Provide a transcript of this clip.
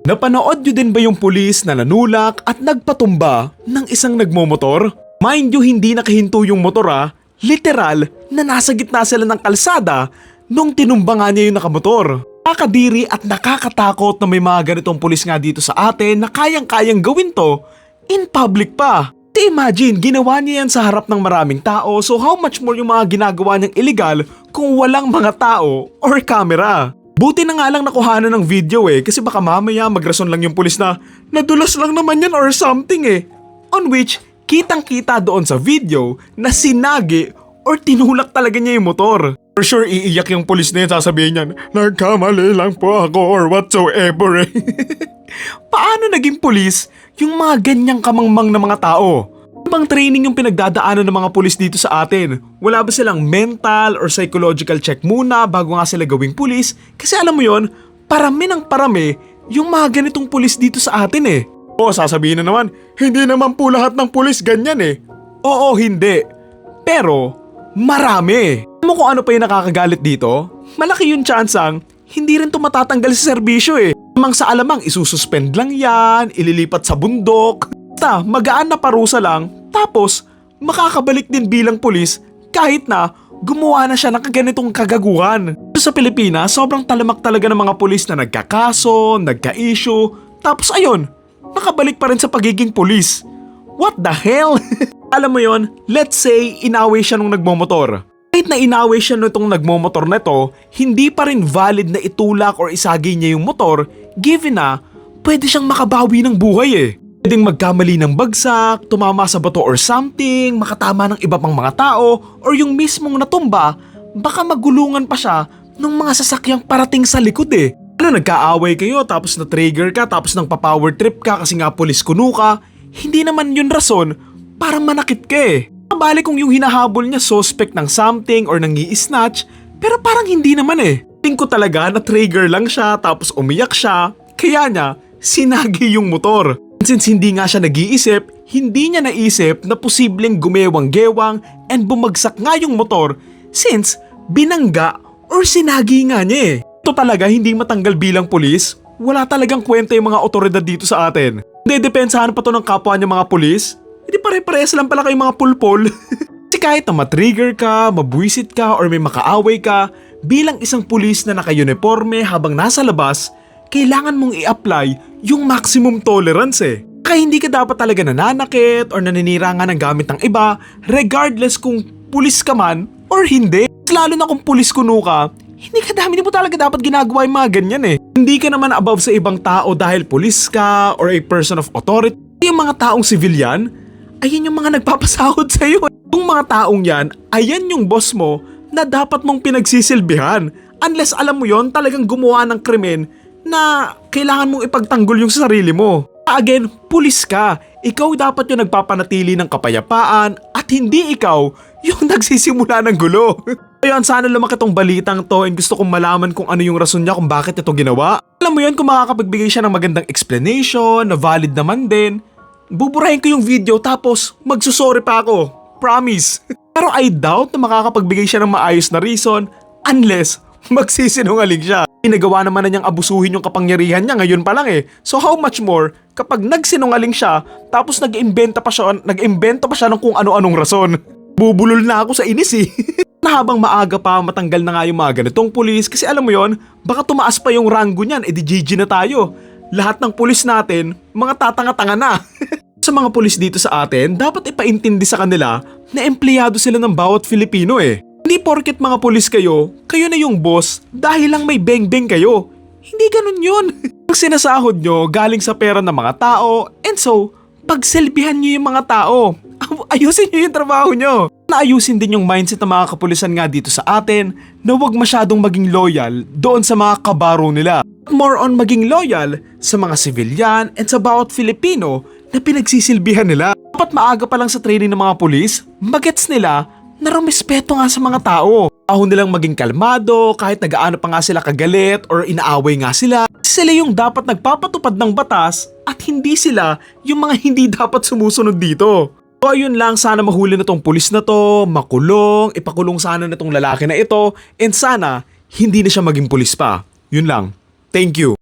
Napanood nyo din ba yung pulis na nanulak at nagpatumba ng isang nagmomotor? Mind you, hindi nakahinto yung motor literal na nasa gitna sila ng kalsada nung tinumba nga niya yung nakamotor. Nakakadiri at nakakatakot na may mga ganitong pulis nga dito sa atin na kayang-kayang gawin to in public pa. Imagine, ginawa niya yan sa harap ng maraming tao, so how much more yung mga ginagawa niyang illegal kung walang mga tao or camera. Buti na nga lang nakuhanan ng video kasi baka mamaya magrason lang yung pulis na nadulas lang naman yan or something On which, kitang-kita doon sa video na sinagi or tinulak talaga niya yung motor. For sure, iiyak yung pulis na yun, sasabihin niyan, nagkamali lang po ako or whatsoever Paano naging pulis yung mga ganyang kamangmang na mga tao? Ibang training yung pinagdadaanan ng mga pulis dito sa atin? Wala ba silang mental or psychological check muna bago nga sila gawing pulis? Kasi alam mo yon, parami ng parami yung mga ganitong pulis dito sa atin O sasabihin na naman, hindi naman po lahat ng pulis ganyan Oo, hindi. Pero, marami. Alam mo kung ano pa yung nakakagalit dito? Malaki yung tsansang hindi rin to matatanggal sa serbisyo Amang sa alamang isususpend lang yan, ililipat sa bundok. Basta magaan na parusa lang, tapos makakabalik din bilang pulis kahit na gumawa na siya ng ganitong kagaguhan. Sa Pilipinas, sobrang talamak talaga ng mga pulis na nagkakaso, nagka-issue, tapos ayun, nakabalik pa rin sa pagiging pulis. What the hell? Alam mo yon, let's say inaway siya nung nagmomotor. Kahit na inaway siya nitong nagmomotor na to, hindi pa rin valid na itulak or isagay niya yung motor given na pwede siyang makabawi ng buhay Pwedeng magkamali ng bagsak, tumama sa bato or something, makatama ng iba pang mga tao, or yung mismong natumba, baka magulungan pa siya ng mga sasakyang parating sa likod nagkaaway kayo tapos na-trigger ka tapos nang pa-power trip ka kasi nga pulis kuno ka, hindi naman yun rason para manakit ka Bali kung yung hinahabol niya suspect ng something or nangi-snatch, pero parang hindi naman Tingin ko talaga na trigger lang siya tapos umiyak siya, kaya niya sinagi yung motor. Since hindi nga siya nag-iisip, hindi niya naisip na posibleng gumewang-gewang and bumagsak nga yung motor since binangga or sinagi nga niya Ito talaga hindi matanggal bilang pulis, wala talagang kwenta yung mga otoridad dito sa atin. Hindi depensahan pa to ng kapwa niya mga pulis. Hindi pare-parehas lang pala kayong mga pulpol. Kasi kahit na matrigger ka, mabwisit ka, or may makaaway ka, bilang isang pulis na naka-uniforme habang nasa labas, kailangan mong i-apply yung maximum tolerance Kaya hindi ka dapat talaga nananakit or naninira nga ng gamit ng iba, regardless kung pulis ka man or hindi. Lalo na kung pulis kuno ka, hindi mo talaga dapat ginagawa yung mga ganyan Hindi ka naman above sa ibang tao dahil pulis ka or a person of authority. Yung mga taong civilian, ayan yung mga nagpapasahod sa'yo Yung mga taong yan, ayan yung boss mo na dapat mong pinagsisilbihan. Unless alam mo yon, talagang gumawa ng krimen na kailangan mong ipagtanggol yung sarili mo. Again, pulis ka. Ikaw dapat yung nagpapanatili ng kapayapaan at hindi ikaw yung nagsisimula ng gulo. Ayun, sana lumaki tong balitang to and gusto kong malaman kung ano yung rason niya kung bakit ito ginawa. Alam mo yan, kung makakapagbigay siya ng magandang explanation na valid naman din, buburahin ko yung video tapos magsusorry pa ako. Promise. Pero I doubt na makakapagbigay siya ng maayos na reason unless magsisinungaling siya. Inagawa naman na niyang abusuhin yung kapangyarihan niya ngayon pa lang So how much more kapag nagsinungaling siya tapos nag-imbento pa siya ng kung ano-anong rason. Bubulol na ako sa inis na habang maaga pa matanggal na nga yung mga ganitong pulis kasi alam mo yon, baka tumaas pa yung ranggo niyan di GG na tayo. Lahat ng pulis natin, mga tatanga-tanga na. Sa mga pulis dito sa atin, dapat ipaintindi sa kanila na empleyado sila ng bawat Filipino Hindi porket mga pulis kayo, kayo na yung boss dahil lang may beng-beng kayo. Hindi ganun yun. Ang sinasahod nyo galing sa pera ng mga tao and so, pagselbihan nyo yung mga tao. Ayusin nyo yung trabaho nyo. Naayusin din yung mindset ng mga kapulisan nga dito sa atin na huwag masyadong maging loyal doon sa mga kabaro nila. More on maging loyal sa mga civilian and sa bawat Filipino na pinagsisilbihan nila. Dapat maaga pa lang sa training ng mga pulis, magets nila na rumispeto nga sa mga tao. Ahon nilang maging kalmado kahit nagaano pa nga sila kagalit or inaaway nga sila. Sila yung dapat nagpapatupad ng batas at hindi sila yung mga hindi dapat sumusunod dito. So ayun lang, sana mahuli na tong pulis na to, makulong, ipakulong sana na tong lalaki na ito, and sana hindi na siya maging pulis pa. Yun lang. Thank you.